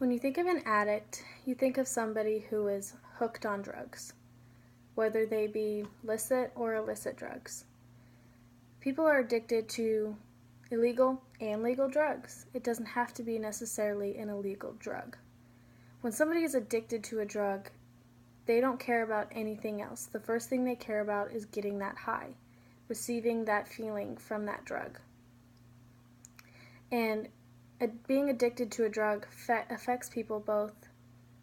When you think of an addict, you think of somebody who is hooked on drugs, whether they be licit or illicit drugs. People are addicted to illegal and legal drugs. It doesn't have to be necessarily an illegal drug. When somebody is addicted to a drug, they don't care about anything else. The first thing they care about is getting that high, receiving that feeling from that drug. And being addicted to a drug affects people both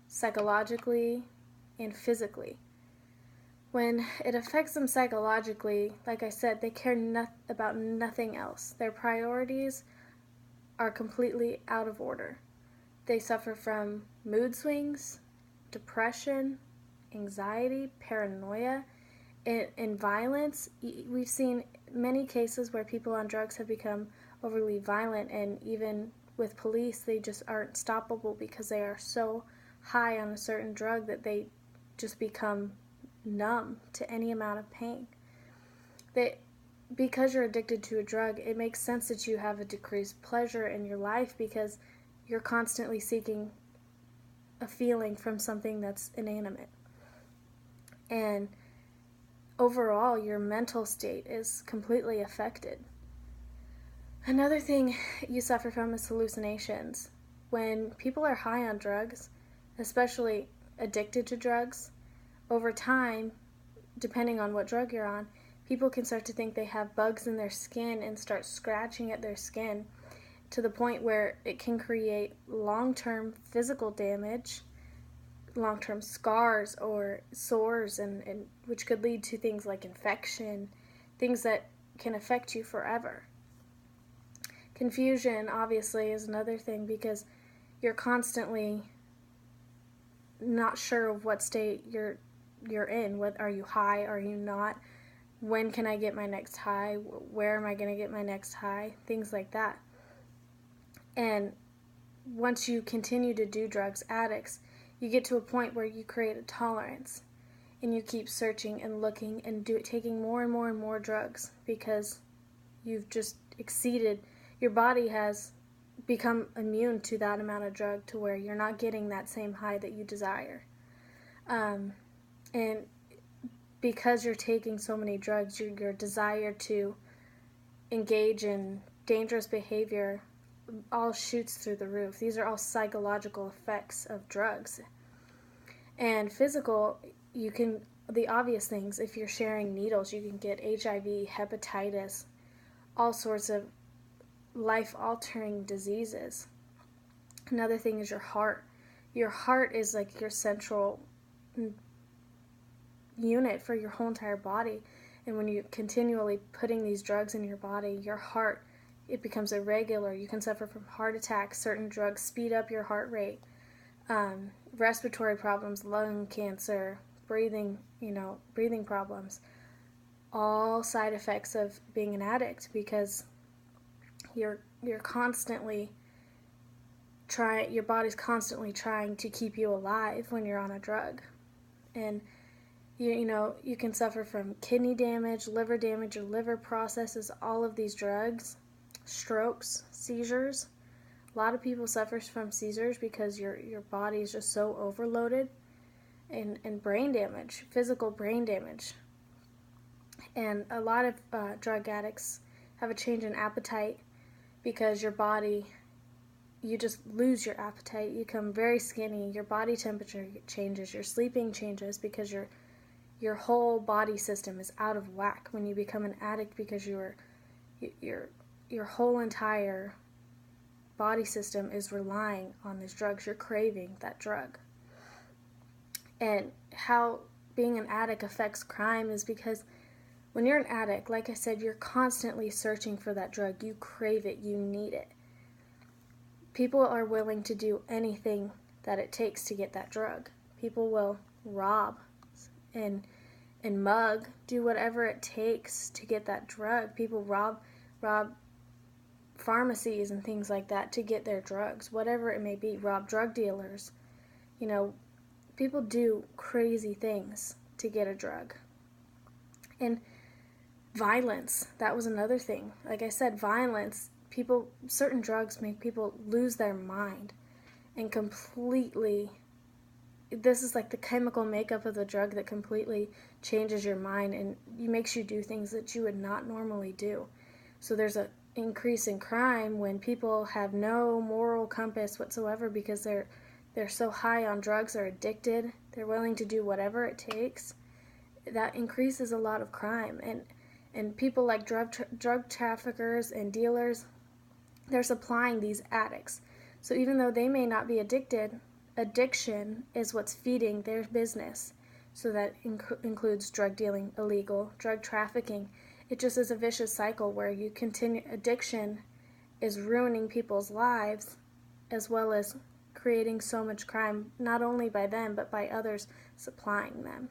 psychologically and physically. When it affects them psychologically, like I said, they care about nothing else. Their priorities are completely out of order. They suffer from mood swings, depression, anxiety, paranoia, and violence. We've seen many cases where people on drugs have become overly violent, and even with police, they just aren't stoppable because they are so high on a certain drug that they just become numb to any amount of pain. Because you're addicted to a drug, it makes sense that you have a decreased pleasure in your life because you're constantly seeking a feeling from something that's inanimate. And overall, your mental state is completely affected. Another thing you suffer from is hallucinations. When people are high on drugs, especially addicted to drugs, over time, depending on what drug you're on, people can start to think they have bugs in their skin and start scratching at their skin to the point where it can create long-term physical damage, long-term scars or sores, and which could lead to things like infection, things that can affect you forever. Confusion, obviously, is another thing because you're constantly not sure of what state you're in. What, are you high? Are you not? When can I get my next high? Where am I going to get my next high? Things like that. And once you continue to do drugs, addicts, you get to a point where you create a tolerance and you keep searching and looking and taking more and more and more drugs because you've just exceeded, your body has become immune to that amount of drug to where you're not getting that same high that you desire. And because you're taking so many drugs, your desire to engage in dangerous behavior all shoots through the roof. These are all psychological effects of drugs. And physical, the obvious things, if you're sharing needles, you can get HIV, hepatitis, all sorts of life-altering diseases. Another thing is your heart. Your heart is like your central unit for your whole entire body. And when you're continually putting these drugs in your body, your heart, it becomes irregular. You can suffer from heart attacks. Certain drugs speed up your heart rate. Respiratory problems, lung cancer, breathing problems. All side effects of being an addict because you're constantly your body's constantly trying to keep you alive when you're on a drug. And you can suffer from kidney damage, liver damage. Your liver processes all of these drugs, strokes, seizures. A lot of people suffer from seizures because your body is just so overloaded, and brain damage, physical brain damage. And a lot of drug addicts have a change in appetite because your body, you just lose your appetite. You become very skinny. Your body temperature changes. Your sleeping changes because your whole body system is out of whack when you become an addict because your whole entire body system is relying on these drugs. You're craving that drug. And how being an addict affects crime is because when you're an addict, like I said, you're constantly searching for that drug. You crave it. You need it. People are willing to do anything that it takes to get that drug. People will rob and mug, do whatever it takes to get that drug. People rob pharmacies and things like that to get their drugs, whatever it may be. Rob drug dealers. People do crazy things to get a drug. And violence, that was another thing. Like I said, violence, certain drugs make people lose their mind. and completely, this is like the chemical makeup of the drug that completely changes your mind and makes you do things that you would not normally do. So there's an increase in crime when people have no moral compass whatsoever because they're so high on drugs or addicted. They're willing to do whatever it takes. That increases a lot of crime. And people like drug traffickers and dealers, they're supplying these addicts. So even though they may not be addicted, addiction is what's feeding their business. So that includes drug dealing, illegal, drug trafficking. It just is a vicious cycle where you continue. Addiction is ruining people's lives as well as creating so much crime, not only by them but by others supplying them.